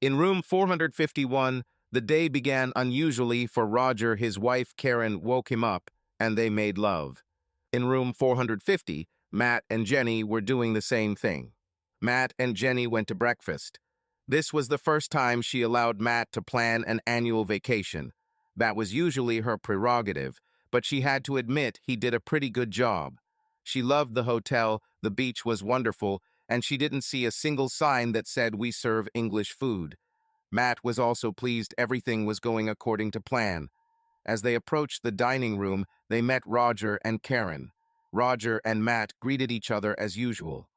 In room 451, the day began unusually for Roger. His wife Karen woke him up, and they made love. In room 450, Matt and Jenny were doing the same thing. Matt and Jenny went to breakfast. This was the first time she allowed Matt to plan an annual vacation. That was usually her prerogative, but she had to admit he did a pretty good job. She loved the hotel, the beach was wonderful, and she didn't see a single sign that said we serve English food. Matt was also pleased everything was going according to plan. As they approached the dining room, they met Roger and Karen. Roger and Matt greeted each other as usual.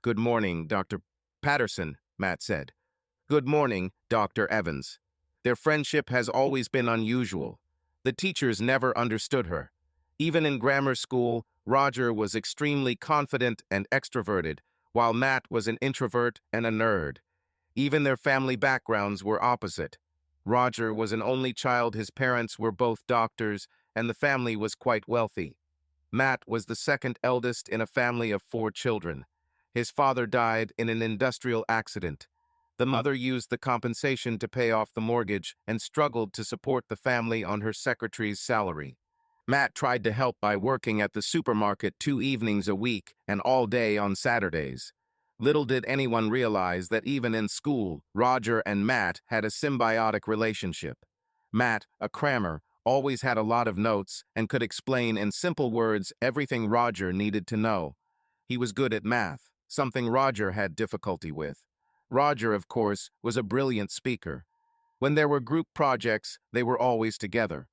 "Good morning, Dr. Patterson," Matt said. "Good morning, Dr. Evans." Their friendship has always been unusual. The teachers never understood her. Even in grammar school, Roger was extremely confident and extroverted, while Matt was an introvert and a nerd. Even their family backgrounds were opposite. Roger was an only child, his parents were both doctors, and the family was quite wealthy. Matt was the second eldest in a family of 4 children. His father died in an industrial accident. The mother used the compensation to pay off the mortgage and struggled to support the family on her secretary's salary. Matt tried to help by working at the supermarket 2 evenings a week and all day on Saturdays. Little did anyone realize that even in school, Roger and Matt had a symbiotic relationship. Matt, a crammer, always had a lot of notes and could explain in simple words everything Roger needed to know. He was good at math, something Roger had difficulty with. Roger, of course, was a brilliant speaker. When there were group projects, they were always together.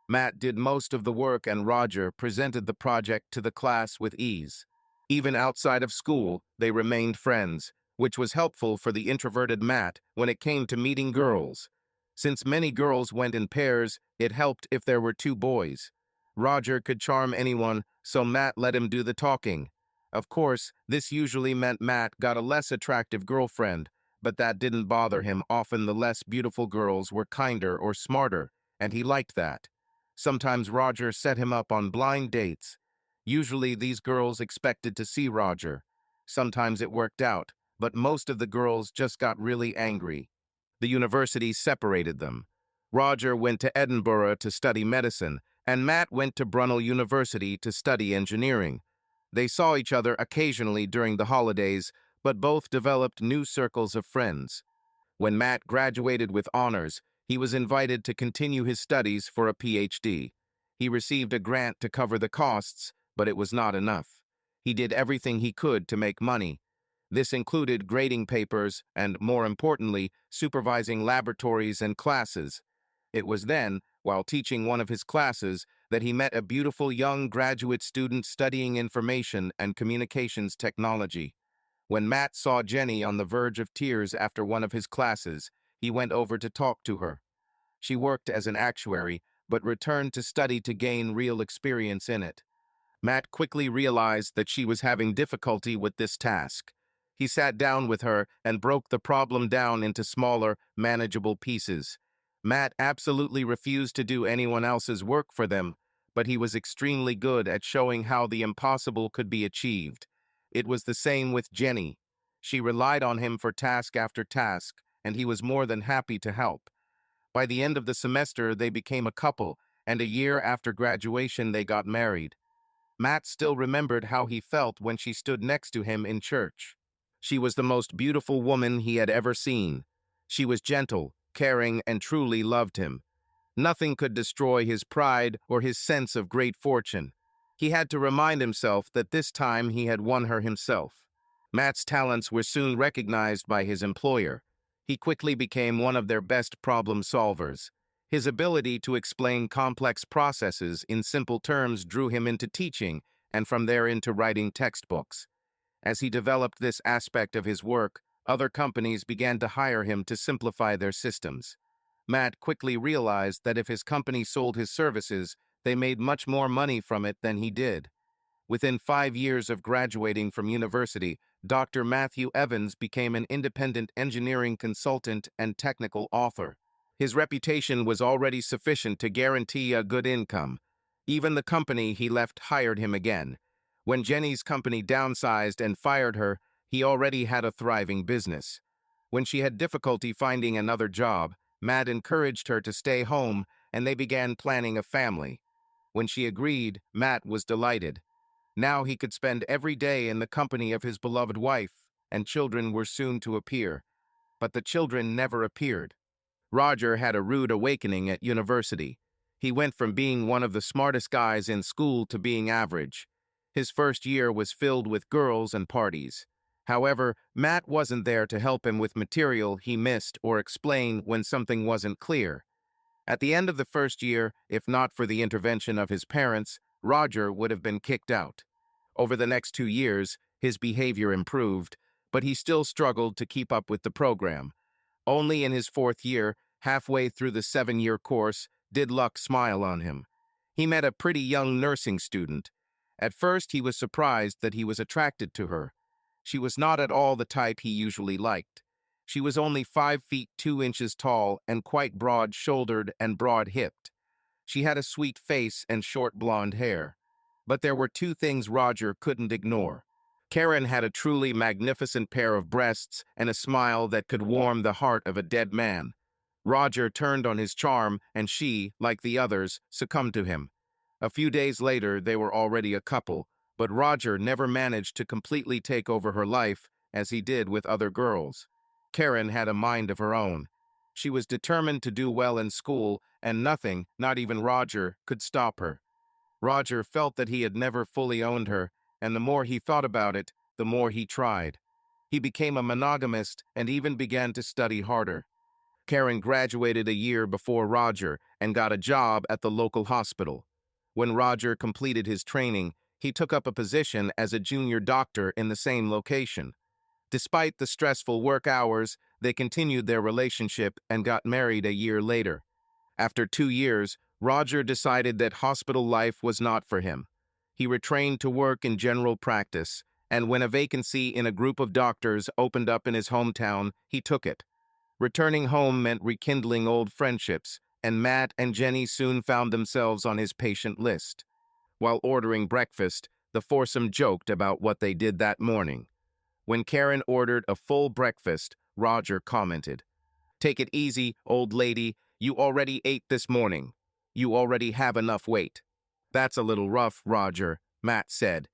Matt did most of the work and Roger presented the project to the class with ease. Even outside of school, they remained friends, which was helpful for the introverted Matt when it came to meeting girls. Since many girls went in pairs, it helped if there were 2 boys. Roger could charm anyone, so Matt let him do the talking. Of course, this usually meant Matt got a less attractive girlfriend, but that didn't bother him. Often the less beautiful girls were kinder or smarter, and he liked that. Sometimes Roger set him up on blind dates. Usually these girls expected to see Roger. Sometimes it worked out, but most of the girls just got really angry. The university separated them. Roger went to Edinburgh to study medicine, and Matt went to Brunel University to study engineering. They saw each other occasionally during the holidays, but both developed new circles of friends. When Matt graduated with honors, he was invited to continue his studies for a PhD. He received a grant to cover the costs, but it was not enough. He did everything he could to make money. This included grading papers and, more importantly, supervising laboratories and classes. It was then, while teaching one of his classes, that he met a beautiful young graduate student studying information and communications technology. When Matt saw Jenny on the verge of tears after one of his classes, he went over to talk to her. She worked as an actuary, but returned to study to gain real experience in it. Matt quickly realized that she was having difficulty with this task. He sat down with her and broke the problem down into smaller, manageable pieces. Matt absolutely refused to do anyone else's work for them, but he was extremely good at showing how the impossible could be achieved. It was the same with Jenny. She relied on him for task after task, and he was more than happy to help. By the end of the semester, they became a couple, and a year after graduation, they got married. Matt still remembered how he felt when she stood next to him in church. She was the most beautiful woman he had ever seen. She was gentle, caring, and truly loved him. Nothing could destroy his pride or his sense of great fortune. He had to remind himself that this time he had won her himself. Matt's talents were soon recognized by his employer. He quickly became one of their best problem solvers. His ability to explain complex processes in simple terms drew him into teaching, and from there into writing textbooks. As he developed this aspect of his work, other companies began to hire him to simplify their systems. Matt quickly realized that if his company sold his services, they made much more money from it than he did. Within 5 years of graduating from university, Dr. Matthew Evans became an independent engineering consultant and technical author. His reputation was already sufficient to guarantee a good income. Even the company he left hired him again. When Jenny's company downsized and fired her, he already had a thriving business. When she had difficulty finding another job, Matt encouraged her to stay home, and they began planning a family. When she agreed, Matt was delighted. Now he could spend every day in the company of his beloved wife, and children were soon to appear. But the children never appeared. Roger had a rude awakening at university. He went from being one of the smartest guys in school to being average. His first year was filled with girls and parties. However, Matt wasn't there to help him with material he missed or explain when something wasn't clear. At the end of the first year, if not for the intervention of his parents, Roger would have been kicked out. Over the next 2 years, his behavior improved, but he still struggled to keep up with the program. Only in his fourth year, halfway through the 7-year course, did luck smile on him. He met a pretty young nursing student. At first, he was surprised that he was attracted to her. She was not at all the type he usually liked. She was only 5 feet 2 inches tall and quite broad-shouldered and broad-hipped. She had a sweet face and short blonde hair. But there were two things Roger couldn't ignore. Karen had a truly magnificent pair of breasts and a smile that could warm the heart of a dead man. Roger turned on his charm, and she, like the others, succumbed to him. A few days later, they were already a couple, but Roger never managed to completely take over her life as he did with other girls. Karen had a mind of her own. She was determined to do well in school, and nothing, not even Roger, could stop her. Roger felt that he had never fully owned her, and the more he thought about it, the more he tried. He became a monogamist and even began to study harder. Karen graduated a year before Roger and got a job at the local hospital. When Roger completed his training, he took up a position as a junior doctor in the same location. Despite the stressful work hours, they continued their relationship and got married a year later. After 2 years, Roger decided that hospital life was not for him. He retrained to work in general practice, and when a vacancy in a group of doctors opened up in his hometown, he took it. Returning home meant rekindling old friendships, and Matt and Jenny soon found themselves on his patient list. While ordering breakfast, the foursome joked about what they did that morning. When Karen ordered a full breakfast, Roger commented, "Take it easy, old lady. You already ate this morning. You already have enough weight." "That's a little rough, Roger," Matt said.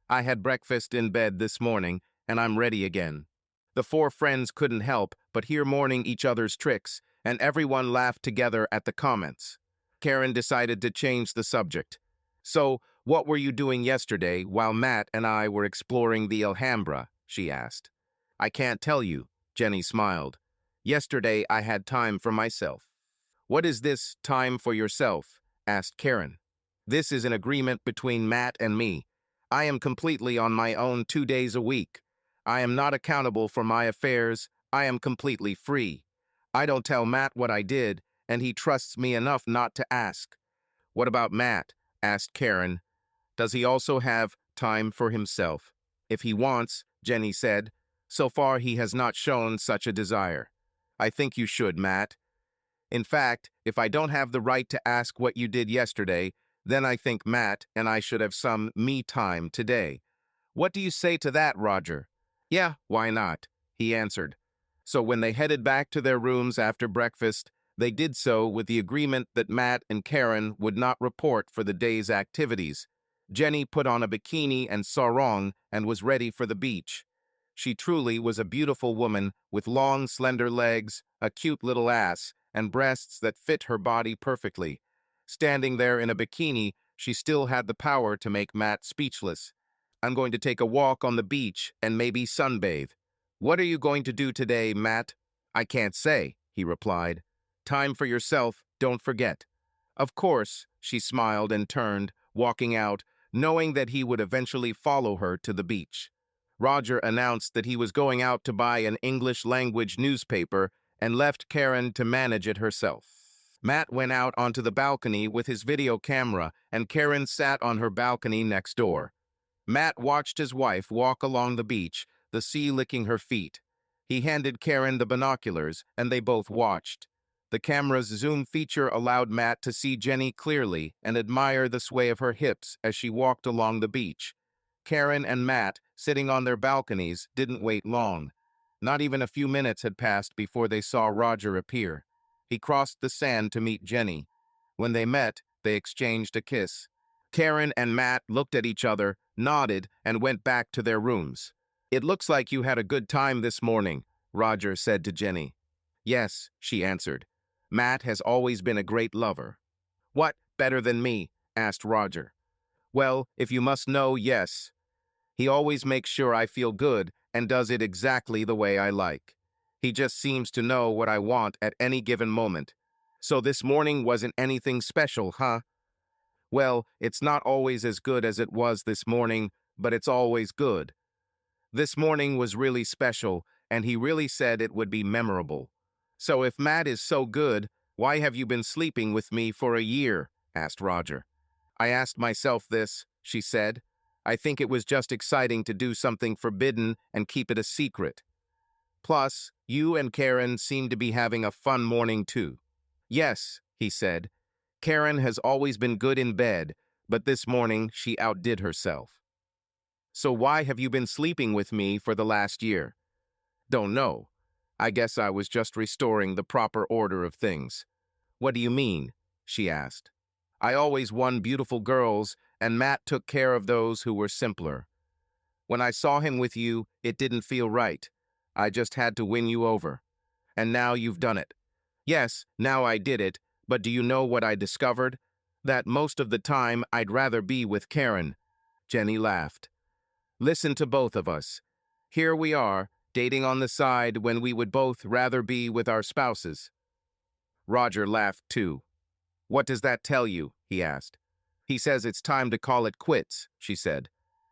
"I had breakfast in bed this morning, and I'm ready again." The four friends couldn't help but hear mourning each other's tricks, and everyone laughed together at the comments. Karen decided to change the subject. "So, what were you doing yesterday while Matt and I were exploring the Alhambra?" she asked. "I can't tell you," Jenny smiled. "Yesterday I had time for myself." "What is this time for yourself?" asked Karen. "This is an agreement between Matt and me. I am completely on my own 2 days a week. I am not accountable for my affairs. I am completely free. I don't tell Matt what I did, and he trusts me enough not to ask." "What about Matt?" asked Karen. "Does he also have time for himself?" "If he wants," Jenny said. "So far he has not shown such a desire." "I think you should, Matt. In fact, if I don't have the right to ask what you did yesterday, then I think Matt and I should have some me time today. What do you say to that, Roger?" "Yeah, why not?" he answered. So when they headed back to their rooms after breakfast, they did so with the agreement that Matt and Karen would not report for the day's activities. Jenny put on a bikini and sarong and was ready for the beach. She truly was a beautiful woman with long, slender legs, a cute little ass, and breasts that fit her body perfectly. Standing there in a bikini, she still had the power to make Matt speechless. "I'm going to take a walk on the beach and maybe sunbathe." "What are you going to do today, Matt?" "I can't say," he replied. "Time for yourself, don't forget." "Of course," she smiled and turned, walking out, knowing that he would eventually follow her to the beach. Roger announced that he was going out to buy an English-language newspaper and left Karen to manage it herself. Matt went out onto the balcony with his video camera, and Karen sat on her balcony next door. Matt watched his wife walk along the beach, the sea licking her feet. He handed Karen the binoculars, and they both watched. The camera's zoom feature allowed Matt to see Jenny clearly and admire the sway of her hips as she walked along the beach. Karen and Matt, sitting on their balconies, didn't wait long. Not even a few minutes had passed before they saw Roger appear. He crossed the sand to meet Jenny. When they met, they exchanged a kiss. Karen and Matt looked at each other, nodded, and went back to their rooms. "It looks like you had a good time this morning," Roger said to Jenny. "Yes," she answered. "Matt has always been a great lover." "What, better than me?" asked Roger. "Well, if you must know, yes. He always makes sure I feel good and does it exactly the way I like. He just seems to know what I want at any given moment. So this morning wasn't anything special, huh?" "Well, it's not always as good as it was this morning, but it's always good. This morning was really special, and he really said it would be memorable. So if Matt is so good, why have you been sleeping with me for a year?" asked Roger. "I asked myself this," she said. "I think it was just exciting to do something forbidden and keep it a secret. Plus, you and Karen seem to be having a fun morning too." "Yes," he said. "Karen has always been good in bed, but this morning she outdid herself." "So why have you been sleeping with me for the last year?" "Don't know. I guess I was just restoring the proper order of things." "What do you mean?" she asked. "I always won beautiful girls, and Matt took care of those who were simpler. When I saw him with you, it didn't feel right. I just had to win you over. And now you've done it." "Yes, now I did it, but do you know what I discovered? That most of the time I'd rather be with Karen." Jenny laughed. "Listen to both of us. Here we are, dating on the side when we would both rather be with our spouses." Roger laughed too. "What does that tell you?" he asked. "He says it's time to call it quits," she said.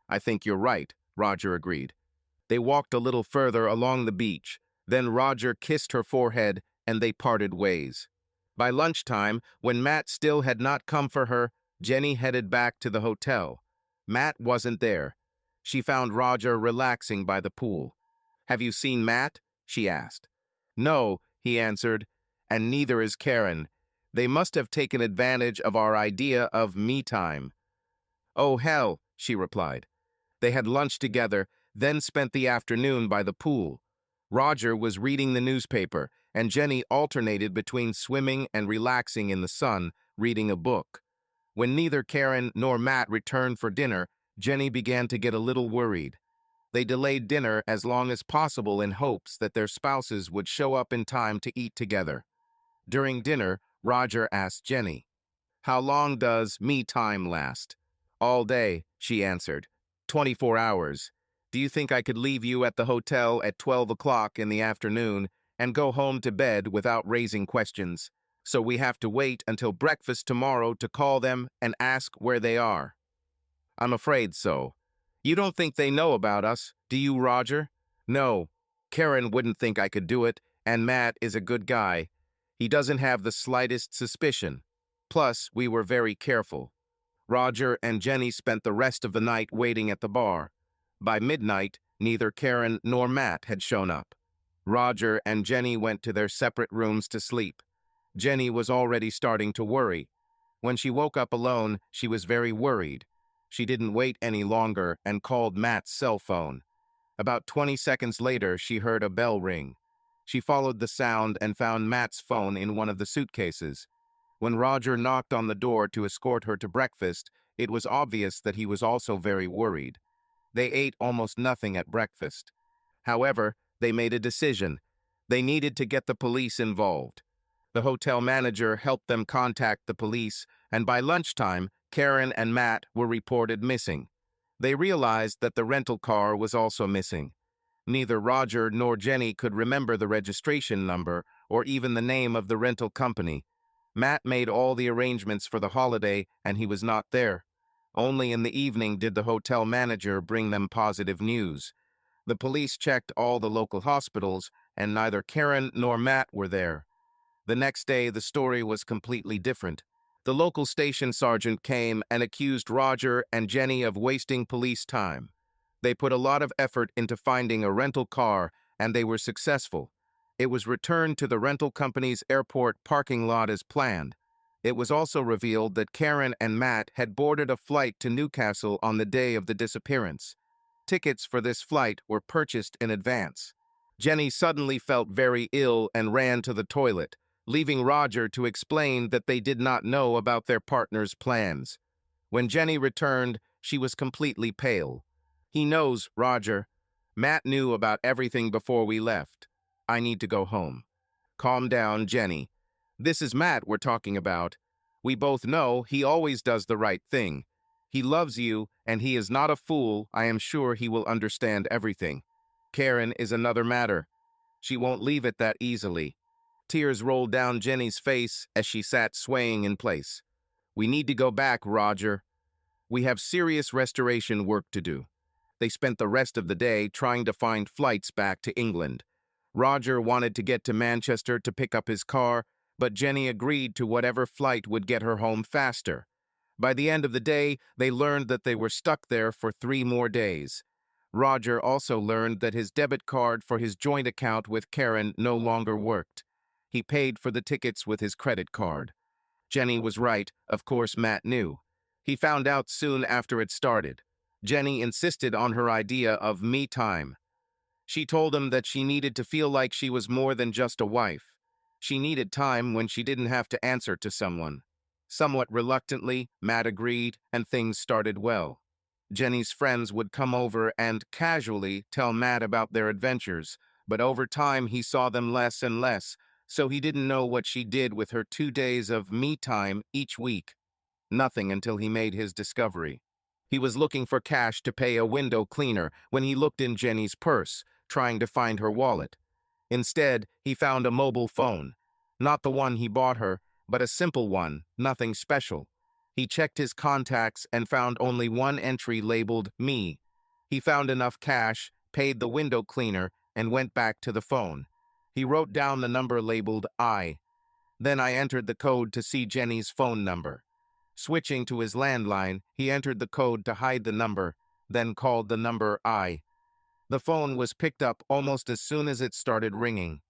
"I think you're right," Roger agreed. They walked a little further along the beach. Then Roger kissed her forehead, and they parted ways. By lunchtime, when Matt still had not come for her, Jenny headed back to the hotel. Matt wasn't there. She found Roger relaxing by the pool. "Have you seen Matt?" she asked. "No," he answered, "and neither is Karen. They must have taken advantage of our idea of me time." "Oh, hell," she replied. They had lunch together, then spent the afternoon by the pool. Roger was reading the newspaper, and Jenny alternated between swimming and relaxing in the sun, reading a book. When neither Karen nor Matt returned for dinner, Jenny began to get a little worried. They delayed dinner as long as possible in hopes that their spouses would show up in time to eat together. During dinner, Roger asked Jenny, "How long does me time last?" "All day," she answered. 24 hours. Do you think I could leave you at the hotel at 12 o'clock in the afternoon and go home to bed without raising questions? So we have to wait until breakfast tomorrow to call them and ask where they are." "I'm afraid so." "You don't think they know about us, do you, Roger?" "No. Karen wouldn't think I could do it, and Matt is a good guy. He doesn't have the slightest suspicion. Plus, we were very careful." Roger and Jenny spent the rest of the night waiting at the bar. By midnight, neither Karen nor Matt had shown up. Roger and Jenny went to their separate rooms to sleep. Jenny was already starting to worry. When she woke up alone, she was very worried. She didn't wait any longer and called Matt's cell phone. About 20 seconds later, she heard a bell ring. She followed the sound and found Matt's phone in one of the suitcases. When Roger knocked on the door to escort her to breakfast, it was obvious that he was also very worried. They ate almost nothing at breakfast. However, they made a decision. They needed to get the police involved. The hotel manager helped them contact the police, and by lunchtime, Karen and Matt were reported missing. They realized that the rental car was also missing. Neither Roger nor Jenny could remember the registration number or even the name of the rental company. Matt made all the arrangements for the holiday, and he was not there. Only in the evening did the hotel manager bring them positive news. The police checked all the local hospitals, and neither Karen nor Matt were there. The next day, the story was completely different. The local station sergeant came and accused Roger and Jenny of wasting police time. They put a lot of effort into finding a rental car, and they were successful. It was returned to the rental company's airport parking lot as planned. It was also revealed that Karen and Matt had boarded a flight to Newcastle on the day of the disappearance. Tickets for this flight were purchased in advance. Jenny suddenly felt very ill and ran to the toilet, leaving Roger to explain that they did not know about their partner's plans. When Jenny returned, she was completely pale. "He knows, Roger. Matt knew about everything before we left. I need to go home." "Calm down, Jenny. This is Matt we're talking about. We both know he always does the right thing. He loves you, and he is not a fool. I am sure he will understand everything. Karen is another matter. She won't leave it that easily." Tears rolled down Jenny's face as she sat swaying in place. "We need to go back, Roger. We have serious restoration work to do." They spent the rest of the day trying to find flights back to England. Roger wanted to get to Manchester to pick up his car, but Jenny agreed to whatever flight would get her home faster. By the end of the day, they learned that they were stuck there for 3 more days. Roger also learned that his debit card for his joint account with Karen no longer worked. He paid for the tickets with his credit card. Jenny was right, of course Matt knew. He found out soon after it started. Jenny insisted on her idea of me time. She told him that she needed to feel like she was more than just a wife. She needed time when she didn't have to answer to someone. Somewhat reluctantly, Matt agreed, and things started well. Jenny's friends would come over and casually tell Matt about their adventures, but over time he saw them less and less, so he didn't know what she did with her 2 days of me time each week. Nothing until he made his discovery. He was looking for cash to pay a window cleaner when he looked in Jenny's purse, trying to find her wallet. Instead, he found a mobile phone. Not the one he bought her, but a simple one, nothing special. He checked his contacts and found only one entry labeled me. He found enough cash, paid the window cleaner, and went back to the phone. He wrote down the number labeled I. Then I entered the code to see Jenny's phone number. Switching to his landline, he entered the code to hide the number, then called the number I. The phone was picked up almost as soon as it started ringing.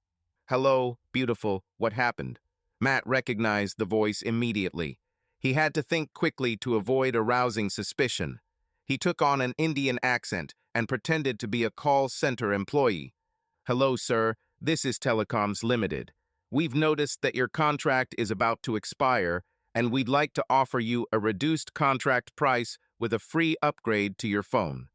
"Hello, beautiful, what happened?" Matt recognized the voice immediately. He had to think quickly to avoid arousing suspicion. He took on an Indian accent and pretended to be a call center employee. "Hello, sir, this is Telecoms Limited. We've noticed that your contract is about to expire, and we'd like to offer you a reduced contract price with a free upgrade to your phone."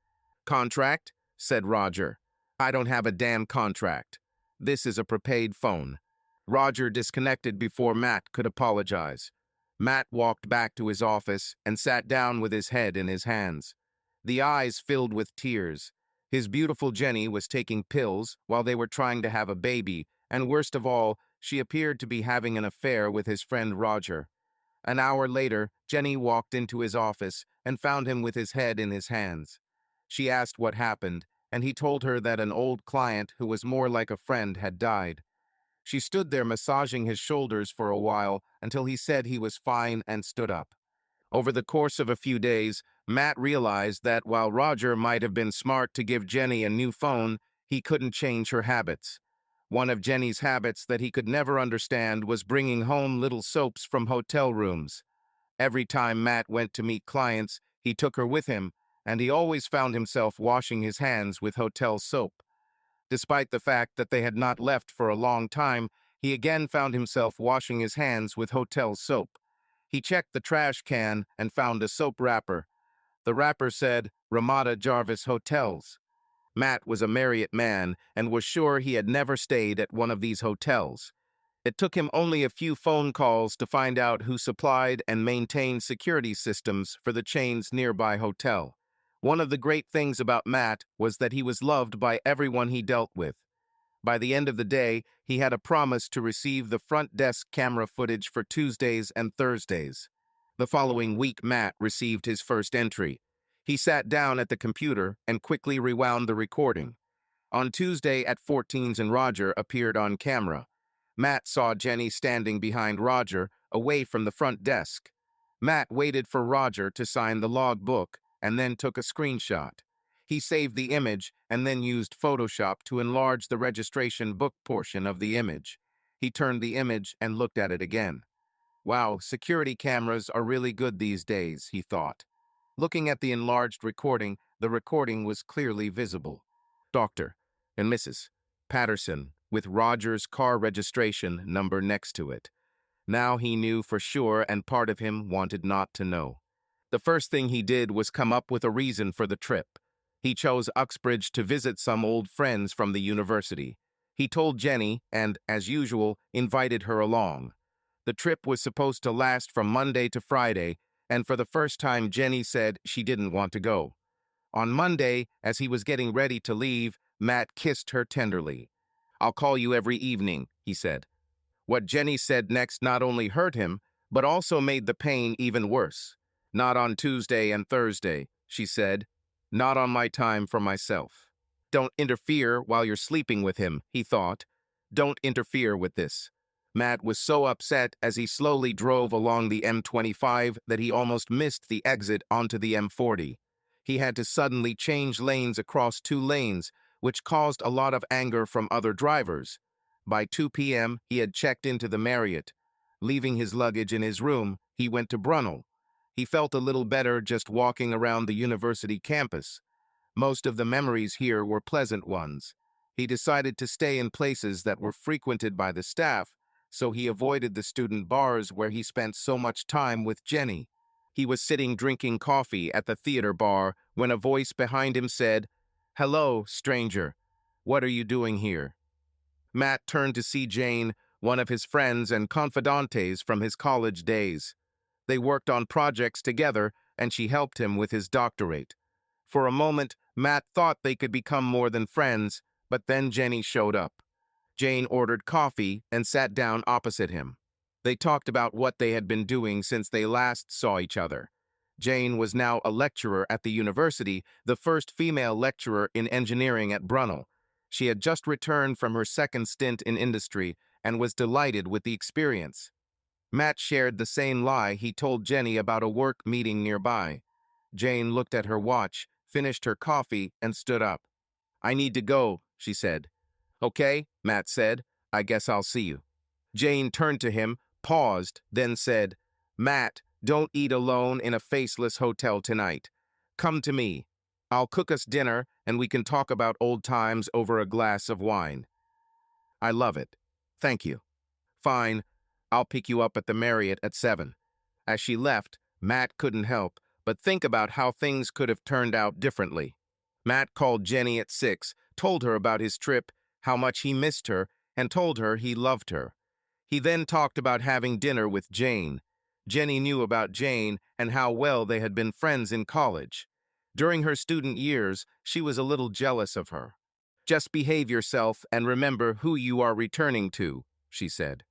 "Contract?" said Roger. "I don't have a damn contract. This is a prepaid phone." Roger disconnected before Matt could apologize. Matt walked back to his office and sat down with his head in his hands. The eyes filled with tears. His beautiful Jenny was taking pills while they were trying to have a baby, and worst of all, she appeared to be having an affair with his friend Roger. An hour later, Jenny walked into his office and found him with his head in his hands. She asked what happened, and he told her that an old client who was more like a friend had died. She stood there massaging his shoulders for a while until he said he was fine and stood up. Over the course of a few days, Matt realized that while Roger might have been smart to give Jenny a new phone, he couldn't change her habits. One of Jenny's habits that he could never understand was bringing home little soaps from hotel rooms. Every time Matt went to meet clients, he took her with him, and he always found himself washing his hands with hotel soap. Despite the fact that they had not left for a long time, he again found himself washing his hands with hotel soap. He checked the trash can and found a soap wrapper. The wrapper said, "Ramada Jarvis Hotels." Matt was a Marriott man and was sure he had never stayed at one of these hotels. It took him only a few phone calls to find out who supplied and maintained security systems for the chain's nearby hotel. One of the great things about Matt was that he was loved by everyone he dealt with. By the end of the day, he had a promise to receive the front desk camera footage for Tuesdays and Thursdays. The following week, Matt received his first entry. He sat down at the computer and quickly rewound the recording. On Tuesday at 14s and Roger appeared on camera. Matt saw Jenny standing behind Roger, away from the front desk. Matt waited for Roger to sign the logbook and then took a screenshot. He saved the image and then used Photoshop to enlarge the registration book portion of the image. He turned the image and looked at it again. Wow, security cameras are really good these days, he thought. Looking at the enlarged recording, the recording was clearly visible. Dr. and Mrs. Patterson, with Roger's car registration number next to it. Now he knew for sure, and part of him wanted not to know. The first thing he did was come up with a reason for the trip. He chose Uxbridge to visit some old friends from the university. He told Jenny and, as usual, invited her along. The trip was supposed to last from Monday to Friday, and for the first time Jenny said she didn't want to go. On Monday, as he was getting ready to leave, Matt kissed her tenderly. "I'll call you every evening," he said. What Jenny said next not only hurt him, but also made the pain even worse. "Not on Tuesday and Thursday," she said. "Not on my time for myself." Don't interfere while you're sleeping with him, he thought. Don't interfere with this. Matt was so upset as he slowly drove along the M25 that he almost missed the exit onto the M40. He had to suddenly change lanes across 2 lanes, which caused a lot of anger from other drivers. By 2 p.m., he had checked into the Marriott. Leaving his luggage in his room, he went to Brunel. He felt a little better just walking around the university campus. Most of the memories here were pleasant ones. He decided to stay in places that were frequented by the staff, so he avoided the student bars where he spent so much time with Jenny. He was sitting drinking coffee at the theater bar when a voice behind him said, "Hello, stranger. What are you doing here?" Matt turned to see Jane, one of his friends and confidantes from his college days. They worked on projects together, and she helped him with his doctorate. For a moment, Matt thought they could become more than friends, but then Jenny showed up. Jane ordered coffee and sat down opposite him. They talked about what they had been doing since they last saw each other. Jane was now a lecturer at the university, the first female lecturer in engineering at Brunel. She had just returned from her second stint in industry and was delighted with the experience. Matt shared the same lie he told Jenny about a work meeting nearby. Jane looked at her watch, finished her coffee, and stood up. "I need to go," she said. "Okay," Matt said. "I guess I'll see you." Jane turned to him, paused, then said, "Matt, don't eat alone in a faceless hotel tonight. Come to me. I'll cook us dinner, and we can talk about old times over a glass of wine." "I love it. Thank you." "Fine. I'll pick you up at the Marriott at 7. As she left, Matt couldn't help but think about how things could have turned out differently. Matt called Jenny at 6, told her about his trip, how much he missed her, and told her he loved her. He then talked about having dinner with Jane. Jenny knew about Jane and how well they had been friends in college. During her student years, she was a little jealous of her. "Just behave yourself and remember who you are returning to," she said.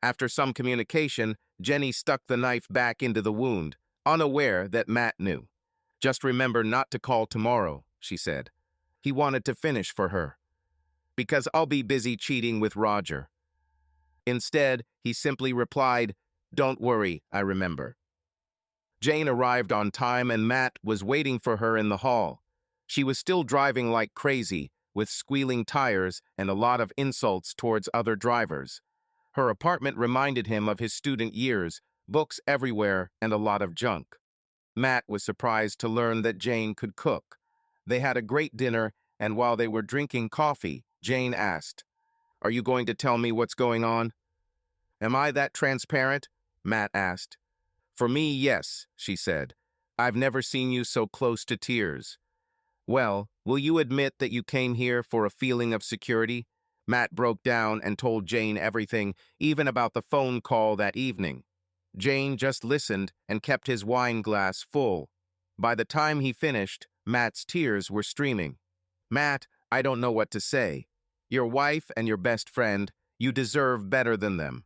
After some communication, Jenny stuck the knife back into the wound, unaware that Matt knew. "Just remember not to call tomorrow," she said. He wanted to finish for her. "Because I'll be busy cheating with Roger." Instead, he simply replied, "Don't worry, I remember." Jane arrived on time and Matt was waiting for her in the hall. She was still driving like crazy, with squealing tires and a lot of insults towards other drivers. Her apartment reminded him of his student years, books everywhere and a lot of junk. Matt was surprised to learn that Jane could cook. They had a great dinner, and while they were drinking coffee, Jane asked, "Are you going to tell me what's going on?" "Am I that transparent?" Matt asked. "For me, yes," she said. "I've never seen you so close to tears." "Well, will you admit that you came here for a feeling of security?" Matt broke down and told Jane everything, even about the phone call that evening. Jane just listened and kept his wine glass full. By the time he finished, Matt's tears were streaming. "Matt, I don't know what to say. Your wife and your best friend, you deserve better than them."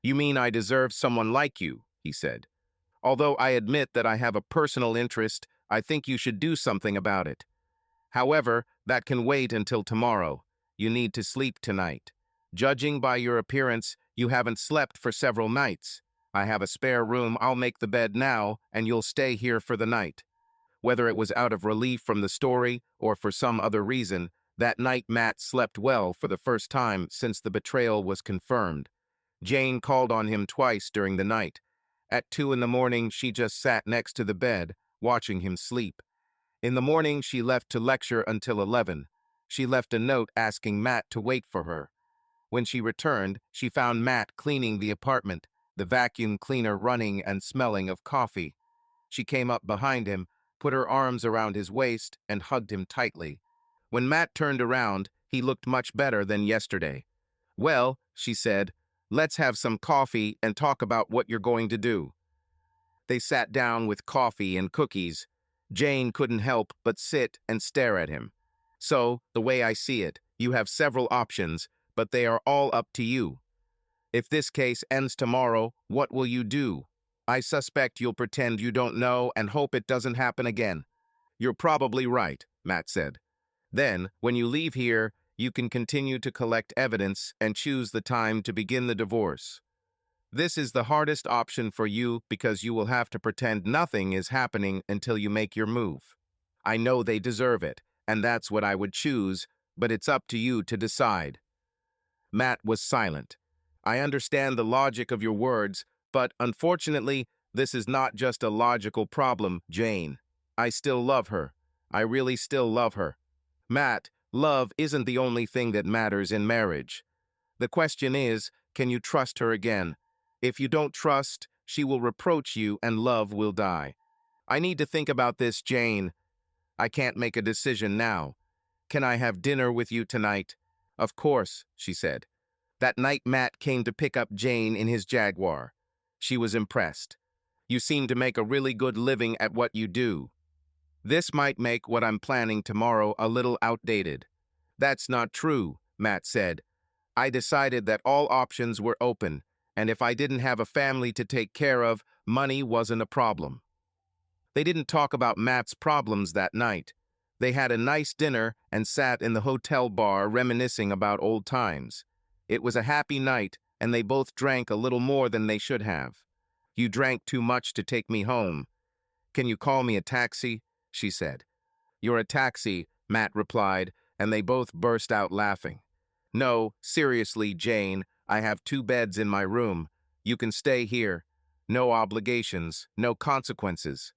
"You mean I deserve someone like you," he said. "Although I admit that I have a personal interest, I think you should do something about it. However, that can wait until tomorrow. You need to sleep tonight. Judging by your appearance, you haven't slept for several nights. I have a spare room. I'll make the bed now, and you'll stay here for the night." Whether it was out of relief from the story or for some other reason, that night Matt slept well for the first time since the betrayal was confirmed. Jane called on him twice during the night. At 2 in the morning, she just sat next to the bed, watching him sleep. In the morning, she left to lecture until 11. She left a note asking Matt to wait for her. When she returned, she found Matt cleaning the apartment, the vacuum cleaner running and smelling of coffee. She came up behind him, put her arms around his waist, and hugged him tightly. When Matt turned around, he looked much better than yesterday. "Well," she said, "let's have some coffee and talk about what you're going to do." They sat down with coffee and cookies. Jane couldn't help but sit and stare at him. "So, the way I see it, you have several options, but they are all up to you. If this case ends tomorrow, what will you do? I suspect you'll pretend you don't know and hope it doesn't happen again." "You're probably right," Matt said. "Then, when you leave here, you can continue to collect evidence and choose the time to begin the divorce. This is the hardest option for you because you will have to pretend nothing is happening until you make your move. I know they deserve it, and that's what I would choose, but it's up to you to decide." Matt was silent. "I understand the logic of your words, but unfortunately, this is not just a logical problem, Jane. I still love her. I really still love her." "Matt, love isn't the only thing that matters in marriage. The question is, can you trust her again? If you don't trust, she will reproach you and love will die. I need to think about this, Jane. I can't make a decision now. Can I have dinner with you tonight?" "Of course," she said. That night Matt came to pick up Jane in his Jaguar. She was impressed. "You seem to make a really good living at what you do. This might make what I'm planning tomorrow a little outdated." "That's not true," Matt said. "I decided that all options were open, and if I didn't have a family to take care of, money wasn't a problem." They didn't talk about Matt's problems that night. They had a nice dinner and sat in the hotel bar reminiscing about old times. It was a happy night, and they both drank a little more than they should have. "You drank too much to take me home. Can you call me a taxi?" she said. "You're a taxi," Matt replied, and they both burst out laughing. "No, seriously, Jane, I have 2 beds in my room. You can stay here. No obligations, no consequences."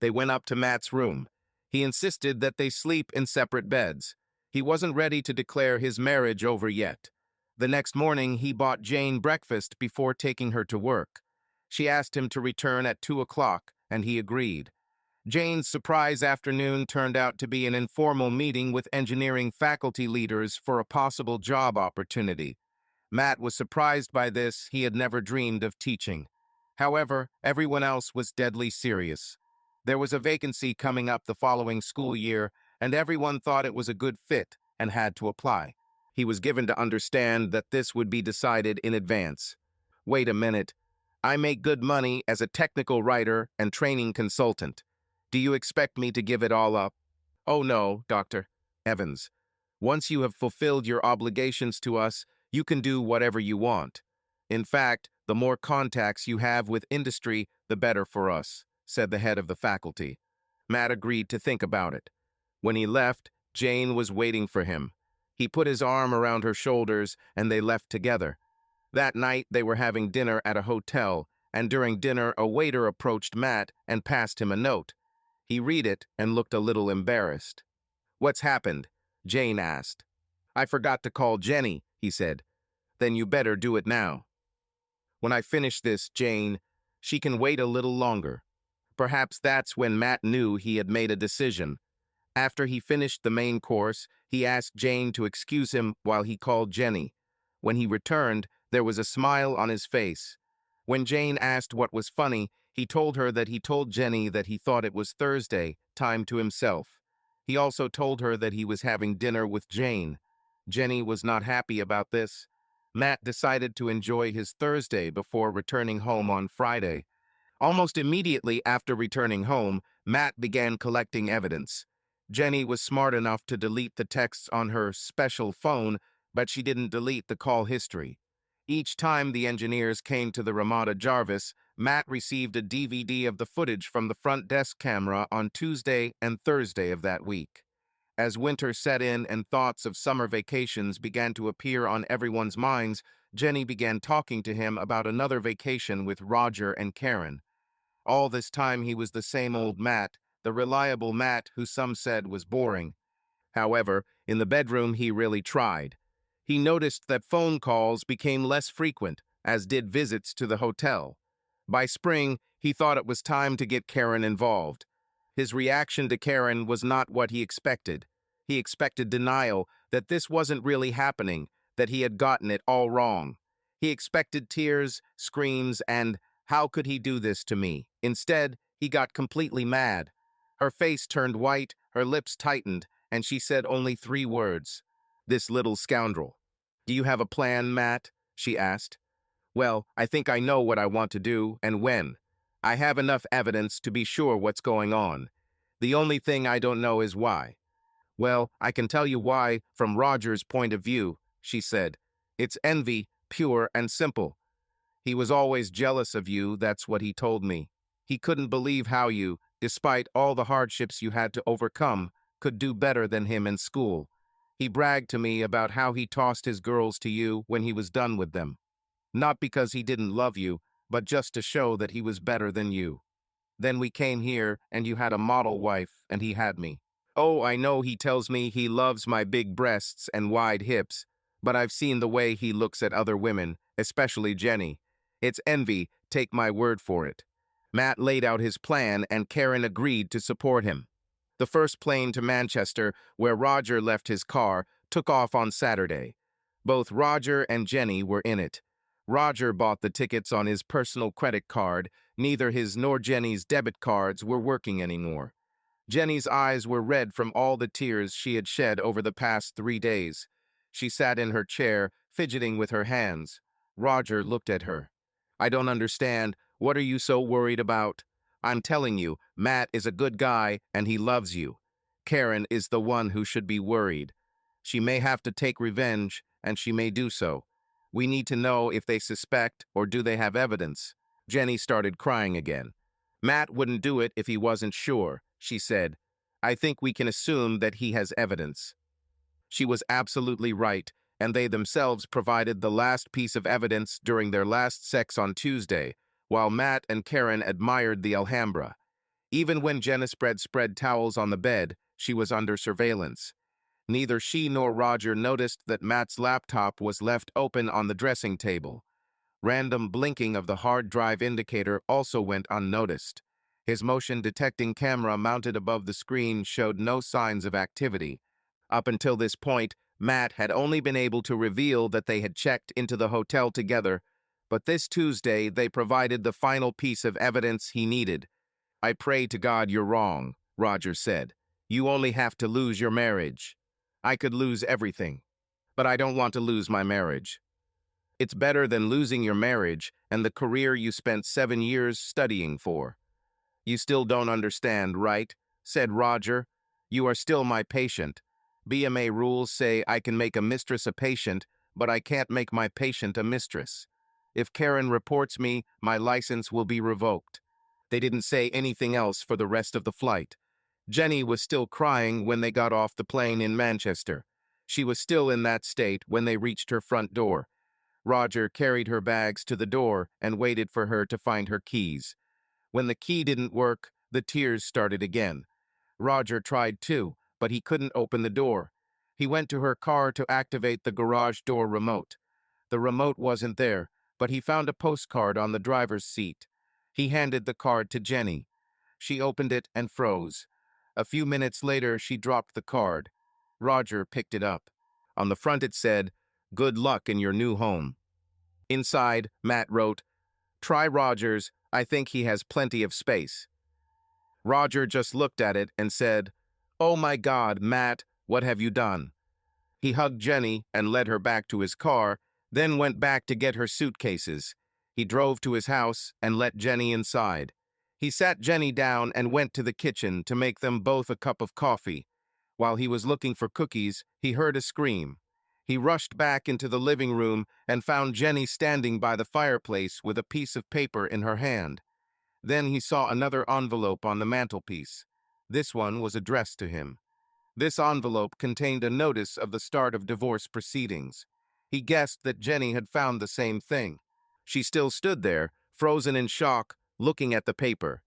They went up to Matt's room. He insisted that they sleep in separate beds. He wasn't ready to declare his marriage over yet. The next morning, he bought Jane breakfast before taking her to work. She asked him to return at 2 o'clock, and he agreed. Jane's surprise afternoon turned out to be an informal meeting with engineering faculty leaders for a possible job opportunity. Matt was surprised by this. He had never dreamed of teaching. However, everyone else was deadly serious. There was a vacancy coming up the following school year, and everyone thought it was a good fit and had to apply. He was given to understand that this would be decided in advance. "Wait a minute. I make good money as a technical writer and training consultant. Do you expect me to give it all up?" "Oh no, Dr. Evans. Once you have fulfilled your obligations to us, you can do whatever you want. In fact, the more contacts you have with industry, the better for us," said the head of the faculty. Matt agreed to think about it. When he left, Jane was waiting for him. He put his arm around her shoulders, and they left together. That night, they were having dinner at a hotel, and during dinner, a waiter approached Matt and passed him a note. He read it and looked a little embarrassed. "What's happened?" Jane asked. "I forgot to call Jenny," he said. "Then you better do it now." "When I finish this, Jane, she can wait a little longer." Perhaps that's when Matt knew he had made a decision. After he finished the main course, he asked Jane to excuse him while he called Jenny. When he returned, there was a smile on his face. When Jane asked what was funny, he told her that he told Jenny that he thought it was Thursday, time to himself. He also told her that he was having dinner with Jane. Jenny was not happy about this. Matt decided to enjoy his Thursday before returning home on Friday. Almost immediately after returning home, Matt began collecting evidence. Jenny was smart enough to delete the texts on her special phone, but she didn't delete the call history. Each time the engineers came to the Ramada Jarvis, Matt received a DVD of the footage from the front desk camera on Tuesday and Thursday of that week. As winter set in and thoughts of summer vacations began to appear on everyone's minds, Jenny began talking to him about another vacation with Roger and Karen. All this time he was the same old Matt, the reliable Matt who some said was boring. However, in the bedroom he really tried. He noticed that phone calls became less frequent, as did visits to the hotel. By spring, he thought it was time to get Karen involved. His reaction to Karen was not what he expected. He expected denial, that this wasn't really happening, that he had gotten it all wrong. He expected tears, screams, and, "How could he do this to me?" Instead, he got completely mad. Her face turned white, her lips tightened, and she said only 3 words. "This little scoundrel." "Do you have a plan, Matt?" she asked. "Well, I think I know what I want to do and when. I have enough evidence to be sure what's going on. The only thing I don't know is why." "Well, I can tell you why from Roger's point of view," she said. "It's envy, pure and simple. He was always jealous of you, that's what he told me. He couldn't believe how you, despite all the hardships you had to overcome, could do better than him in school. He bragged to me about how he tossed his girls to you when he was done with them. Not because he didn't love you, but just to show that he was better than you. Then we came here, and you had a model wife, and he had me. Oh, I know he tells me he loves my big breasts and wide hips, but I've seen the way he looks at other women, especially Jenny. It's envy, take my word for it." Matt laid out his plan, and Karen agreed to support him. The first plane to Manchester, where Roger left his car, took off on Saturday. Both Roger and Jenny were in it. Roger bought the tickets on his personal credit card. Neither his nor Jenny's debit cards were working anymore. Jenny's eyes were red from all the tears she had shed over the past 3 days. She sat in her chair, fidgeting with her hands. Roger looked at her. "I don't understand. What are you so worried about? I'm telling you, Matt is a good guy and he loves you. Karen is the one who should be worried. She may have to take revenge, and she may do so. We need to know if they suspect or do they have evidence." Jenny started crying again. "Matt wouldn't do it if he wasn't sure," she said. "I think we can assume that he has evidence." She was absolutely right, and they themselves provided the last piece of evidence during their last sex on Tuesday, while Matt and Karen admired the Alhambra. Even when Jenna spread towels on the bed, she was under surveillance. Neither she nor Roger noticed that Matt's laptop was left open on the dressing table. Random blinking of the hard drive indicator also went unnoticed. His motion-detecting camera mounted above the screen showed no signs of activity. Up until this point, Matt had only been able to reveal that they had checked into the hotel together, but this Tuesday they provided the final piece of evidence he needed. "I pray to God you're wrong," Roger said. "You only have to lose your marriage. I could lose everything, but I don't want to lose my marriage. It's better than losing your marriage and the career you spent 7 years studying for." "You still don't understand, right?" said Roger. "You are still my patient. BMA rules say I can make a mistress a patient, but I can't make my patient a mistress. If Karen reports me, my license will be revoked." They didn't say anything else for the rest of the flight. Jenny was still crying when they got off the plane in Manchester. She was still in that state when they reached her front door. Roger carried her bags to the door and waited for her to find her keys. When the key didn't work, the tears started again. Roger tried too, but he couldn't open the door. He went to her car to activate the garage door remote. The remote wasn't there, but he found a postcard on the driver's seat. He handed the card to Jenny. She opened it and froze. A few minutes later, she dropped the card. Roger picked it up. On the front it said, "Good luck in your new home." Inside, Matt wrote, "Try Rogers, I think he has plenty of space." Roger just looked at it and said, "Oh my God, Matt, what have you done?" He hugged Jenny and led her back to his car, then went back to get her suitcases. He drove to his house and let Jenny inside. He sat Jenny down and went to the kitchen to make them both a cup of coffee. While he was looking for cookies, he heard a scream. He rushed back into the living room and found Jenny standing by the fireplace with a piece of paper in her hand. Then he saw another envelope on the mantelpiece. This one was addressed to him. This envelope contained a notice of the start of divorce proceedings. He guessed that Jenny had found the same thing. She still stood there, frozen in shock, looking at the paper.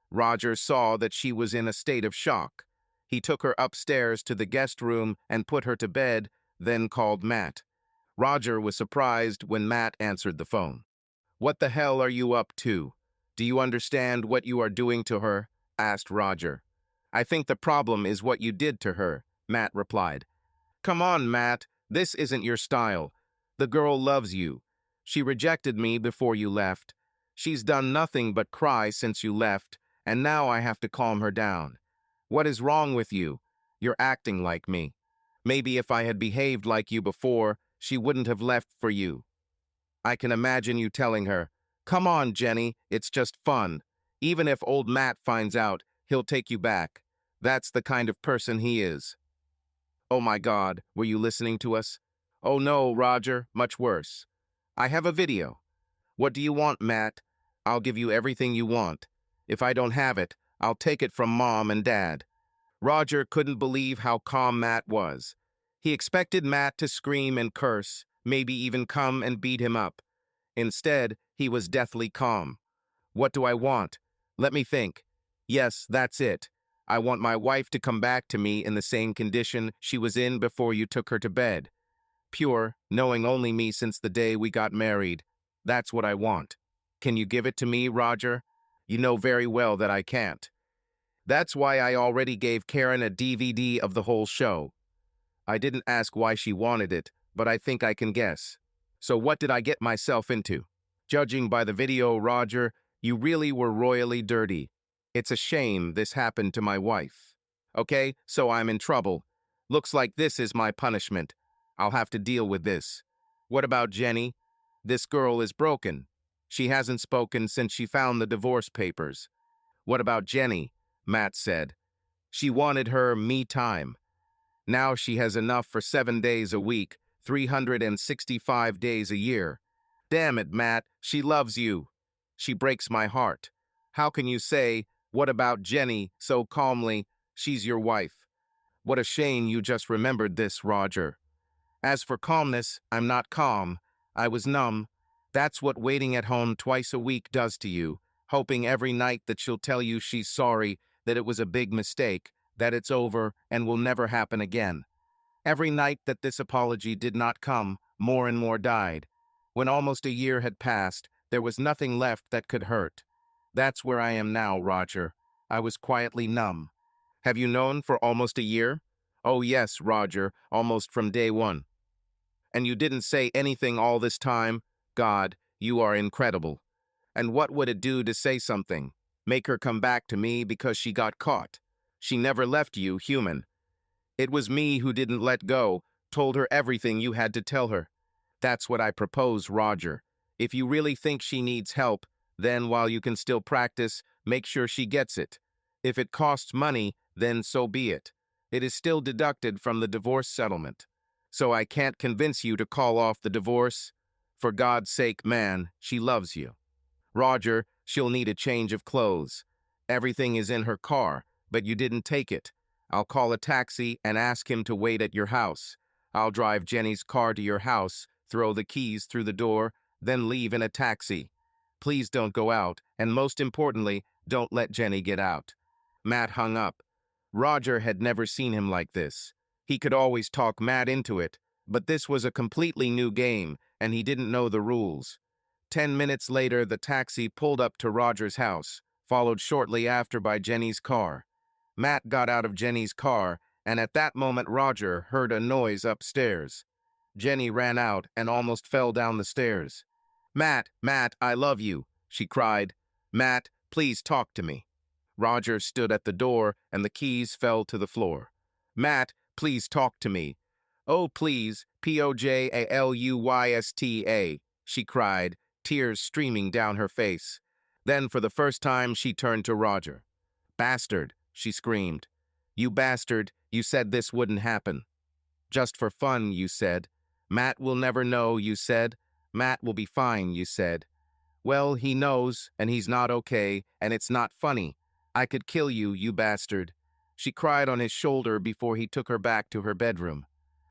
Roger saw that she was in a state of shock. He took her upstairs to the guest room and put her to bed, then called Matt. Roger was surprised when Matt answered the phone. "What the hell are you up to? Do you understand what you are doing to her?" asked Roger. "I think the problem is what you did to her," Matt replied. "Come on, Matt. This isn't your style. The girl loves you. She rejected me before you left. She's done nothing but cry since you left, and now I have to calm her down. What is wrong with you? You're acting like me. Maybe if I had behaved like you before, she wouldn't have left for you." I can imagine you telling her, "Come on, Jenny, it's just fun. Even if old Matt finds out, he'll take you back. That's the kind of person he is." Oh my God, were you listening to us? Oh no, Roger, much worse. I have a video. What do you want, Matt? I'll give you everything you want. If I don't have it, I'll take it from Mom and Dad. Roger couldn't believe how calm Matt was. He expected Matt to scream and curse, maybe even come and beat him up. Instead, he was deathly calm. "What do I want? Let me think. Yes, that's it. I want my wife to come back to me in the same condition she was in before you took her to bed. Pure, knowing only me since the day we got married. That's what I want. Can you give it to me, Roger? You know very well that I can't. That's why I already gave Karen a DVD of the whole show. I didn't ask why she wanted it, but I think I can guess. So what did I get myself into? Judging by the video, Roger, you really were royally dirty. It's a shame this happened to my wife. Okay, so I'm in trouble. Looks like this is my punishment. I'll have to deal with this. What about Jenny? This girl is broken. She hasn't spoken since she found the divorce papers. What about Jenny? Matt said. She wanted her me time. Now she has enough for 7 days a week, 365 days a year. Damn it, Matt, she loves you. She breaks my heart. How can you say, "What about Jenny," so calmly? She's your wife. What a shame you just remembered this, Roger. As for calmness, I'm not calm. I was numb. That's what waiting at home twice a week does to you, hoping every night that she'll tell you she's sorry, that it was a big mistake, that it's over and will never happen again. Every night that this apology did not come, more and more died. When almost a year had passed, there was nothing left that could hurt. That's where I am now, Roger. I was quietly numb. Have you known for almost a year? Oh yes, Roger, almost from day one. And you didn't say anything all this time? God, you are incredible. And what would it do to say something? Make her come back to me because she got caught. She never left you, human. It was me who didn't let go, told her everything you had to tell her. That's what I propose, Roger. If you really think she needs help, then while you can still practice, make sure she gets it. If it costs money, then so be it. It is still deducted from the divorce settlement. So I can't convince you to call off the divorce? For God's sake, man, she loves you. Roger, she'll need a change of clothes. Everything is in her car, but you didn't take it. I'll call a taxi and ask him to wait at your house. I'll drive Jenny's car to your house, throw the keys through the door, then leave in a taxi. Please don't go out, and most importantly, don't let Jenny get out. Matt hung up. Roger had never seen him like this. He could always talk Matt into it, but this was a completely new game, and he didn't know the rules. 10 minutes later, the taxi pulled up to Roger's house, followed shortly after by Jenny's car. Matt got out of Jenny's car, and at that moment Roger heard a noise upstairs. Jenny ran out and almost fell down the stairs. "Matt, Matt, I love you," she cried. "Matt, please talk to me." Roger stood at the door, and the keys fell to the floor. "Matt, please talk to me." "Oh, please, PojaluYsta," she cried, tears streaming down her face. Then, for the first time, she turned to Roger. "Bastard," she screamed. "You bastard, you said this wouldn't happen. Just for fun, you said. Matt will never know, you said. Matt will be fine, you said. Well, he knows, and he's not okay, and it's not funny. I could kill you, you bastard." She cried on his shoulder before he took her back to her bedroom.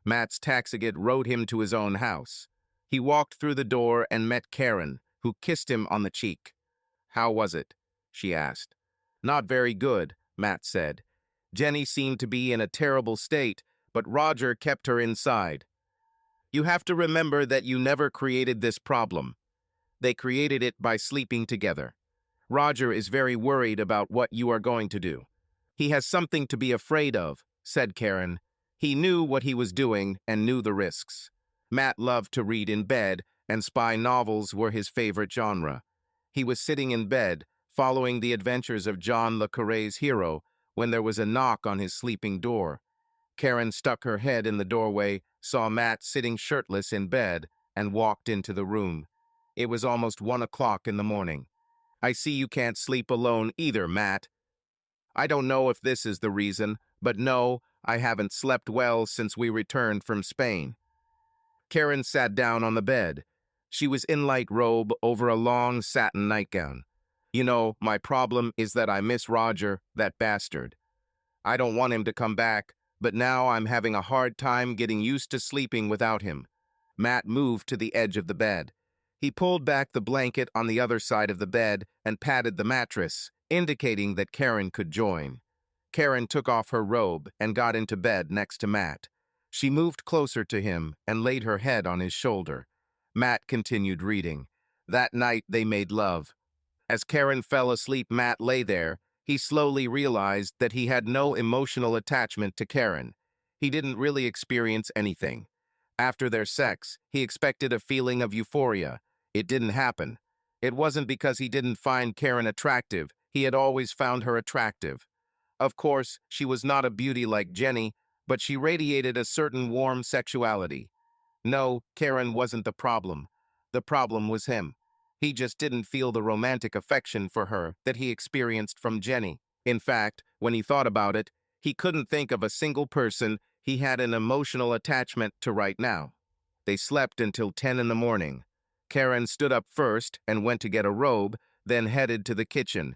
Matt's taxigate rode him to his own house. He walked through the door and met Karen, who kissed him on the cheek. "How was it?" she asked. "Not very good," Matt said. Jenny seemed to be in a terrible state, but Roger kept her inside. You have to remember that you never created this problem. They created it by sleeping together. Roger is very worried about what you are going to do. He has something to be afraid of, said Karen. He knew what he was doing and knew the risks. Matt loved to read in bed, and spy novels were his favorite genre. He was sitting in bed, following the adventures of John le Carré's hero, when there was a knock on his sleeping door. Karen stuck her head in the doorway, saw Matt sitting shirtless in bed, and walked into the room. It was almost 1 o'clock in the morning. I see you can't sleep alone either, Matt. I don't know if this is the reason, but no, I haven't slept well since we returned from Spain. Karen sat down on the bed. She was in light robe over a long satin nightgown. You know, my problem is that I miss Roger, that bastard. I don't want him to come back, but now I'm having a hard time getting used to sleeping without him. Matt moved to the edge of the bed. He pulled back the blanket on the other side of the bed and patted the mattress, indicating that Karen could join. Karen took off her robe and got into bed next to Matt. She moved closer to him and laid her head on his shoulder. Matt continued reading. That night they made love. As Karen fell asleep, Matt lay there. He slowly realized that he had no emotional attachment to Karen. He didn't really experience anything. After their sex, he expected a feeling of euphoria. It didn't happen. It wasn't because he didn't find Karen attractive. He had always found her attractive. Of course, she was not a beauty like Jenny, but she radiated a certain warm sexuality. No, Karen wasn't the problem. The problem was him. He just didn't feel the romantic affection for her that he experienced from Jenny. In fact, when he thought about it, he couldn't think of a single person he had an emotional attachment to right now. They slept until 10 in the morning. Karen stood up first and went to get a robe, then headed to the kitchen.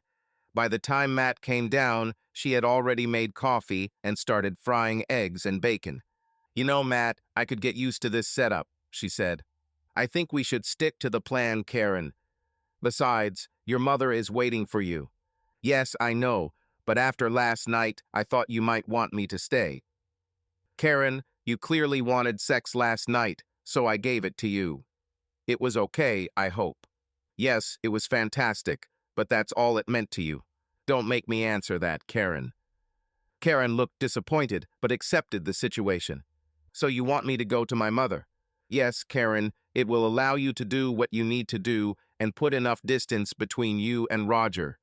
By the time Matt came down, she had already made coffee and started frying eggs and bacon. You know, Matt, I could get used to this setup, she said. I think we should stick to the plan, Karen. Besides, your mother is waiting for you. Yes, I know, but after last night, I thought you might want me to stay. Karen, you clearly wanted sex last night, so I gave it to you. It was okay, I hope. Yes, it was fantastic, but that's all it meant to you. Don't make me answer that, Karen. Karen looked disappointed, but accepted the situation. So you want me to go to my mother? Yes, Karen, it will allow you to do what you need to do and put enough distance between you and Roger.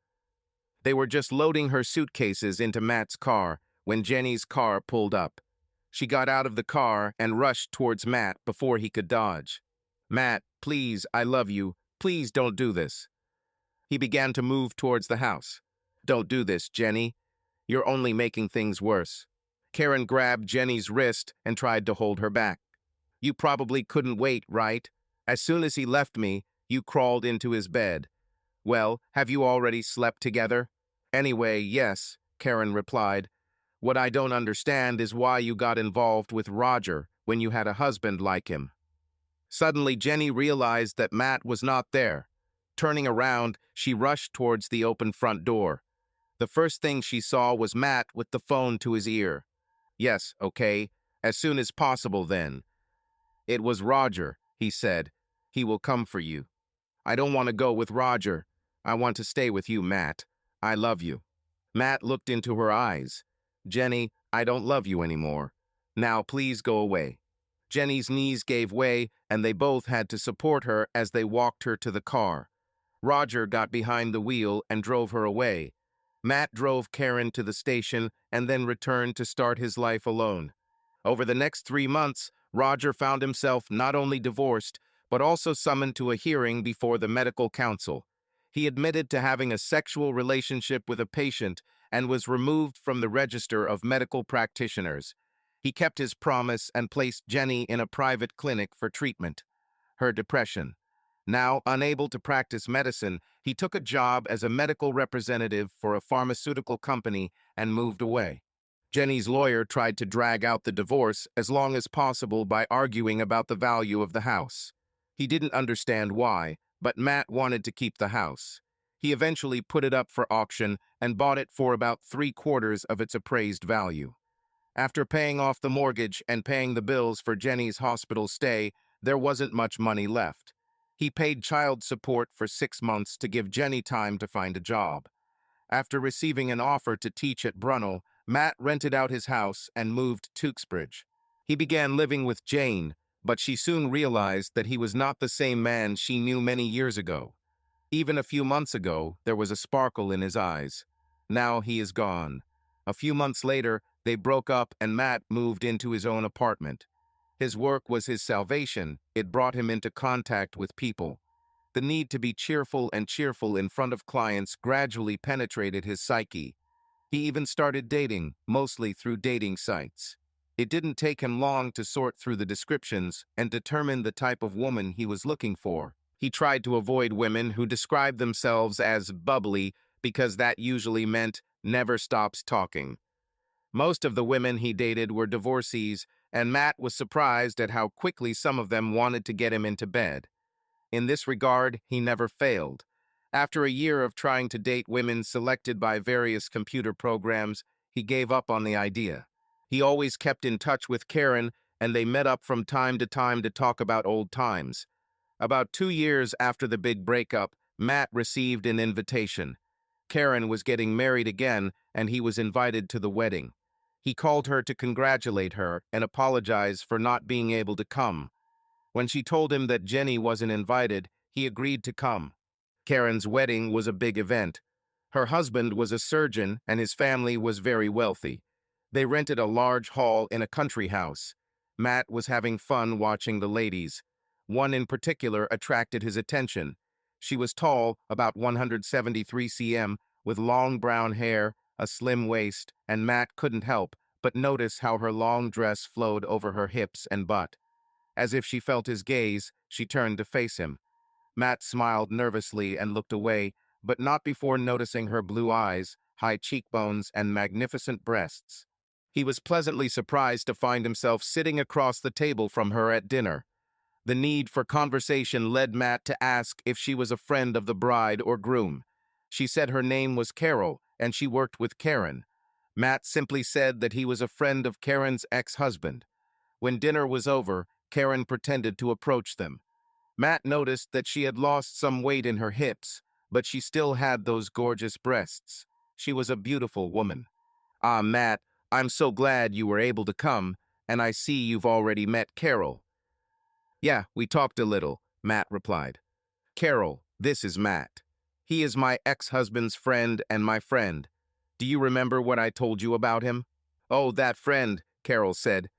They were just loading her suitcases into Matt's car when Jenny's car pulled up. She got out of the car and rushed towards Matt before he could dodge. Matt, please, I love you. Please don't do this. He began to move towards the house. Don't do this, Jenny. You're only making things worse. Karen grabbed Jenny's wrist and tried to hold her back. You probably couldn't wait, right? As soon as he left me, you crawled into his bed. Well, have you already slept together? Anyway, yes, Karen replied. What I don't understand is why you got involved with Roger when you had a husband like him. Suddenly, Jenny realized that Matt was not there. Turning around, she rushed towards the open front door. The first thing she saw was Matt with the phone to his ear. Yes, okay, as soon as possible then. It was Roger, he said. He will come for you. I don't want to go with Roger. I want to stay with you, Matt. I love you. Matt looked into her eyes. Jenny, I don't love you anymore. Now please go away. Jenny's knees gave way, and they both had to support her as they walked her to the car. Roger got behind the wheel and drove her away. Matt drove Karen to the station and then returned to start his life alone. Over the next 3 months, Roger found himself not only divorced, but also summoned to a hearing before the medical council. He admitted to having a sexual relationship with a patient and was removed from the register of medical practitioners. He kept his promise and placed Jenny in a private clinic for treatment. Her depression. Now, unable to practice medicine, he took a job as a medical representative for a pharmaceutical company and moved away. Jenny's lawyer tried to drag out the divorce as long as possible by arguing about the value of the house. He didn't understand why, but Matt wanted to keep the house. He eventually put it up for auction and bought it for about 3/4 of its appraised value. After paying off the mortgage and paying the bills for Jenny's hospital stay, there wasn't much money left. He paid child support for 6 months to give Jenny time to find a job. After receiving an offer to teach at Brunel, Matt rented out his house and moved to Tewksbridge. He began living with Jane, but she soon realized that he was not the same man she knew many years ago. Even a few months ago, there was a sparkle in his eyes. Now he is gone. A few months later, they broke up and Matt moved into his own apartment. His work was his salvation. It brought him into contact with people. The need to be cheerful in front of clients gradually penetrated his psyche. He even started dating, mostly through dating sites. It didn't take him long to sort through the descriptions and determine the type of woman he was looking for. He tried to avoid women who described themselves as bubbly because that usually meant never stops talking. Most of the women he dated were divorcees, and Matt was surprised at how quickly some of them wanted to get him into bed. In this regard, he never failed. After a year of trying to date women selected by various computer programs, he gave up on the idea. He always kept in touch with Karen, and they met up from time to talk about old times. About 2 years after the big breakup, Matt received an invitation. Karen was getting married again, and he was invited to the wedding. He called her to congratulate her and apologize for not being able to come. When she told him that Jenny wasn't invited, he agreed to come. Karen's wedding was a big event. Her husband was a surgeon and his family was very wealthy. They rented a large hall in a country house. Matt was having fun watching the ladies. One in particular attracted his attention. She was tall, about 173 cm, with long brown hair, a slim waist, and Matt couldn't help but notice how her long dress flowed over her hips and butt. As if she felt his gaze, she turned to face him. Matt smiled nervously and looked away, but not before noticing her blue eyes, high cheekbones, and magnificent breasts. He was pleasantly surprised to find himself sitting across the table from her at dinner. The need for conversation led Matt to ask if she was a friend of the bride or groom. She said her name was Carol, and she worked with Karen. Matt simply said that he was a friend of Karen's ex-husband. When dinner was over, Karen pretended to approach them. Matt noticed that she had lost some weight in her hips, but she still had those gorgeous breasts. She was a beautiful woman. "Ah, Matt, I'm so glad you were able to come, and I see you've already met Carol." "Yeah, we talked a little," Matt replied. "Carol, this is Matt. He is my ex-husband's friend and my friend. Do you remember what I told you about him?" "Oh, that friend," Carol said.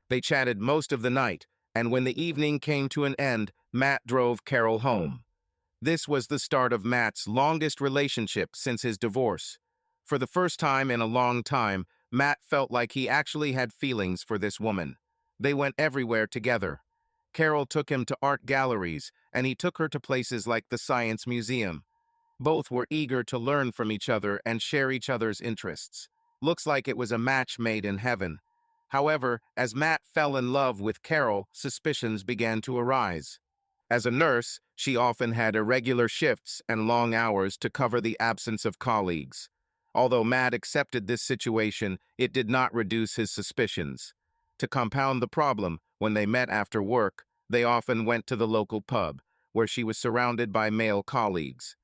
They chatted most of the night, and when the evening came to an end, Matt drove Carol home. This was the start of Matt's longest relationship since his divorce. For the first time in a long time, Matt felt like he actually had feelings for this woman. They went everywhere together. Carol took him to art galleries, and he took her to places like the Science Museum. Both were eager to learn from each other and share each other's interests. Looks like it was a match made in heaven. However, as Matt fell in love with Carol, suspicions began to arise. As a nurse, she often had irregular shifts and long hours to cover the absence of colleagues. Although Matt accepted this situation, it did not reduce his suspicions. To compound the problem, when they met after work, they often went to the local pub, where she was surrounded by male colleagues.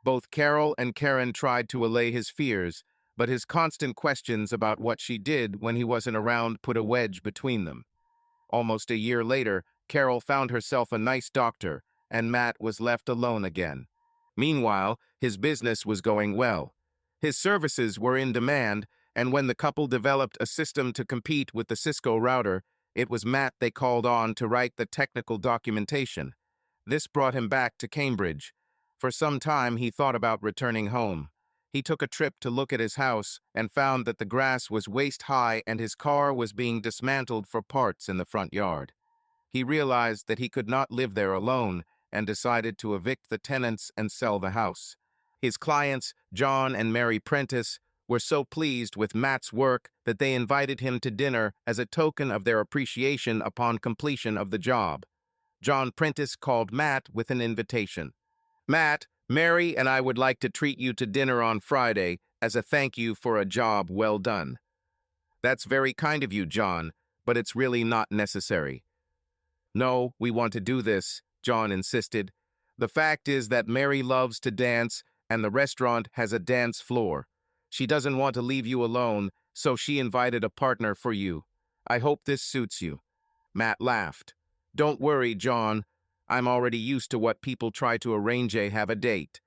Both Carol and Karen tried to allay his fears, but his constant questions about what she did when he wasn't around put a wedge between them. Almost a year later, Carol found herself a nice doctor, and Matt was left alone again. Meanwhile, his business was going well. His services were in demand, and when the couple developed a system to compete with the Cisco router, it was Matt they called on to write the technical documentation. This brought him back to Cambridge. For some time, he thought about returning home. He took a trip to look at his house and found that the grass was waist-high and his car was being dismantled for parts in the front yard. He realized that he could not live there alone and decided to evict the tenants and sell the house. His clients, John and Mary Prentice, were so pleased with Matt's work that they invited him to dinner as a token of their appreciation upon completion of the job. John Prentice called Matt with an invitation. "Matt, Mary and I would like to treat you to dinner on Friday as a thank you for a job well done. That's very kind of you, John, but it's really not necessary. No, we want to do this, John insisted. The fact is that Mary loves to dance, and the restaurant has a dance floor. She doesn't want to leave you alone, so she invited a partner for you. I hope this suits you. Matt laughed. Don't worry, John. I'm already used to what people try to arrange have a date.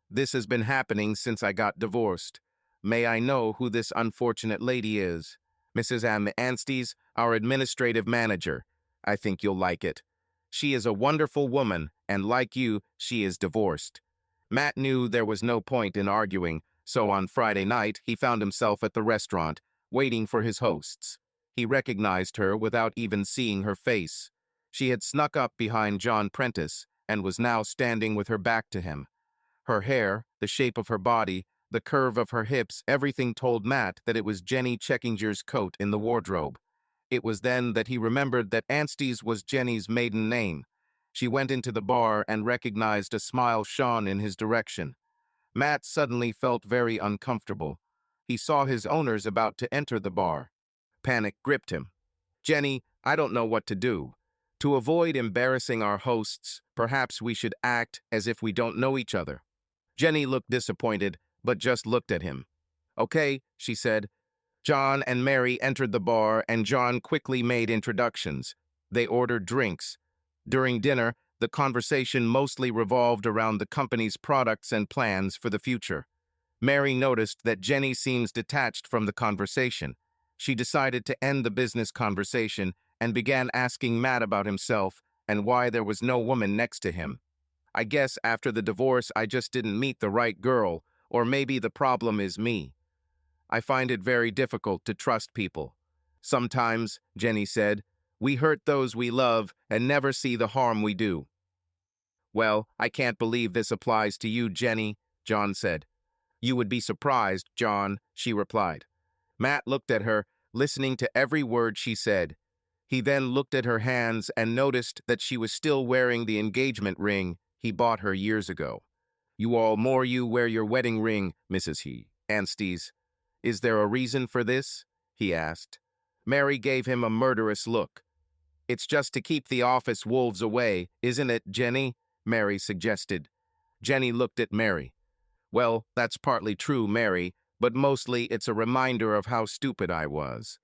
This has been happening since I got divorced. May I know who this unfortunate lady is? Mrs. Anstey's, our administrative manager. I think you'll like it. She is a wonderful woman, and like you, she is divorced. Matt knew there was no point in arguing, so on Friday night he found himself at the restaurant, waiting for his hosts. He recognized her without even seeing her face. She had snuck up behind John Prentice and was now standing with her back to him. Her hair, the shape of her body, the curve of her hips, everything told Matt that it was Jenny Chekinger's coat in the wardrobe. It was then that he remembered that Anstey's was Jenny's maiden name. She went into the bar and recognized a smile shone in his direction. Matt suddenly felt very uncomfortable. He saw his owners about to enter the bar. Panic gripped him. Jenny, I don't know what to do. To avoid embarrassing our hosts, perhaps we should act as if we don't know each other. Jenny looked disappointed, but just looked at him. Okay, she said. John and Mary entered the bar, and John quickly made introductions. They ordered drinks. During dinner, the conversation mostly revolved around the company's products and plans for the future. Mary noticed that Jenny seems detached from the conversation. She decided to end the business conversation and began asking Matt about himself and why there was no woman next to him. I guess after the divorce I just didn't meet the right girl, or maybe the problem is me. I find it very difficult to trust people. Sometimes, Jenny said, we hurt those we love and never see the harm we do. Well, I can't believe this applies to you, Jenny, John said. You would be surprised, John, she replied. Matt looked at her, listening to every word she said. He then looked at her hands and noticed that she was still wearing the engagement ring he bought her years ago. You wear your wedding ring, Mrs. Anstey's. Is there a reason for this? He asked. Mary gave him a murderous look. It's just to keep the office wolves away, isn't it, Jenny? Mary suggested. Jenny looked at Mary. Well, that's partly true, Mary, but mostly it's a reminder of how stupid I was.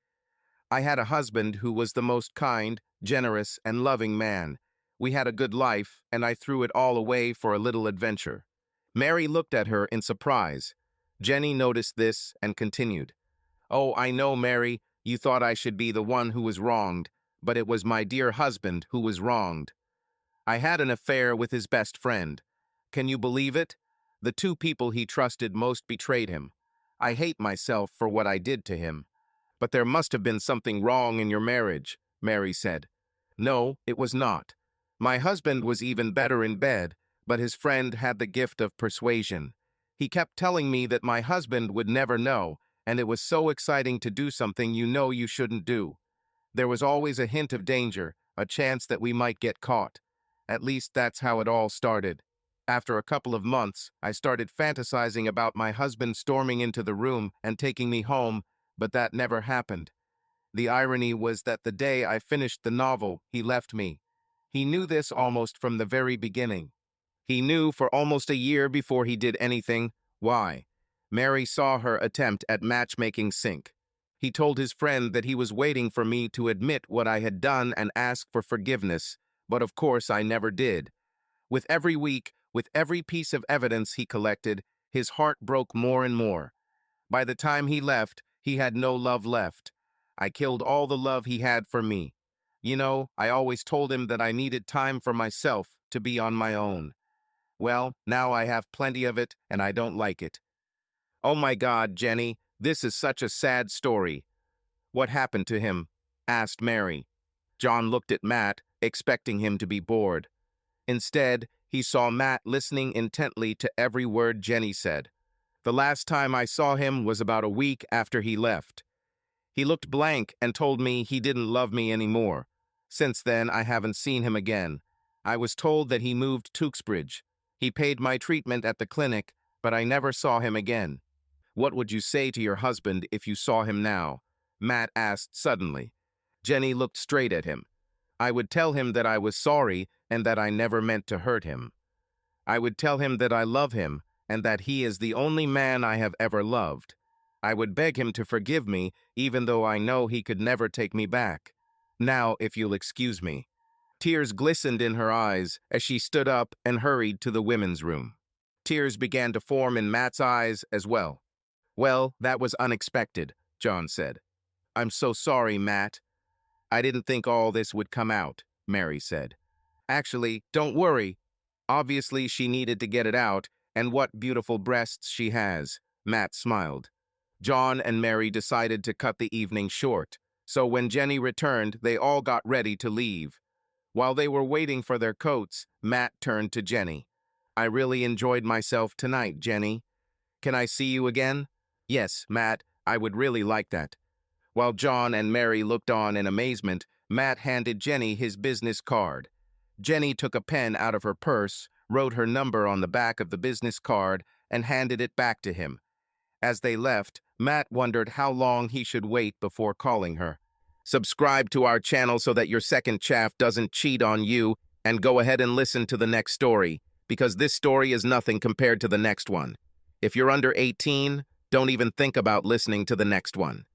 I had a husband who was the most kind, generous, and loving man. We had a good life, and I threw it all away for a little adventure. Mary looked at her in surprise. Jenny noticed this and continued. Oh, I know, Mary, you thought I should be the one who was wronged, but it was my dear husband who was wronged. I had an affair with his best friend. Can you believe it? The two people he trusted most betrayed him. I hate myself for what I did to him. But there must have been something wrong in your marriage, Mary said. No, it was not. My husband was even better in bed, but his friend had the gift of persuasion. He kept telling me that my husband would never know, and it was so exciting to do something you know you shouldn't do. There was always a hint of danger, a chance that we might get caught. At least that's how it all started. After a couple of months, I started fantasizing about my husband storming into the room and taking me home, but that never happened. The irony was that the day I finished the novel, he left me. He knew this almost from the very beginning. He knew for almost a year before he did anything. Why? Mary saw her attempt at matchmaking sink. He told his friend that he was waiting for me to admit what I had done and ask for forgiveness, but of course I never did. With every week, with every piece of evidence he collected, his heart broke more and more. By the time he left, he had no love left. I killed all the love he had for me. You know, I always told him that I needed time for myself to be on my own. Well, now I have plenty of it, and I don't like it. Oh my God, Jenny, this is such a sad story. What happened to him? Asked Mary. John looked at Matt, expecting him to be bored. Instead, he saw Matt listening intently to every word Jenny said. The last time I saw him was about a week after he left. He looked blank and told me he didn't love me anymore. Since then, I haven't seen him again. I was told that he moved to Tewksbridge. He paid my treatment at the clinic, but I never saw him again. What would you say to your husband if you saw him now? Matt asked suddenly. Jenny looked straight at him. I would tell him that I was sorry and that I never meant to hurt him. I would tell him that I love him and that he is the only man I have ever loved. I would beg him to forgive me, even though I know he could never take me back. Now, if you'll excuse me. Tears glistened in her eyes as she stood up and hurried to the women's room. Tears began to form in Matt's eyes as well. Well, that was unexpected, John said. I'm so sorry, Matt. I didn't think all this would come out, Mary said. Actually, don't worry. Obviously, she needed to get it out, and what beautiful breasts she has, Matt smiled. John and Mary decided to cut the evening short, so when Jenny returned, they all got ready to leave. While they were waiting for their coats, Matt turned to Jenny. I really enjoyed myself tonight, Jenny. Can I see you again? Yes, Matt, I would really like that. While John and Mary looked on in amazement, Matt handed Jenny his business card. Jenny took a pen out of her purse, wrote her number on the back of the business card, and handed it back to him. As they left, Matt wondered how long he should wait before calling her. Subscribe to our channel so that your second chaff doesn't cheat on you, and go ahead and listen to the next story, because this story is nothing compared to the next one. If you're under 18, don't even think about listening to the next one.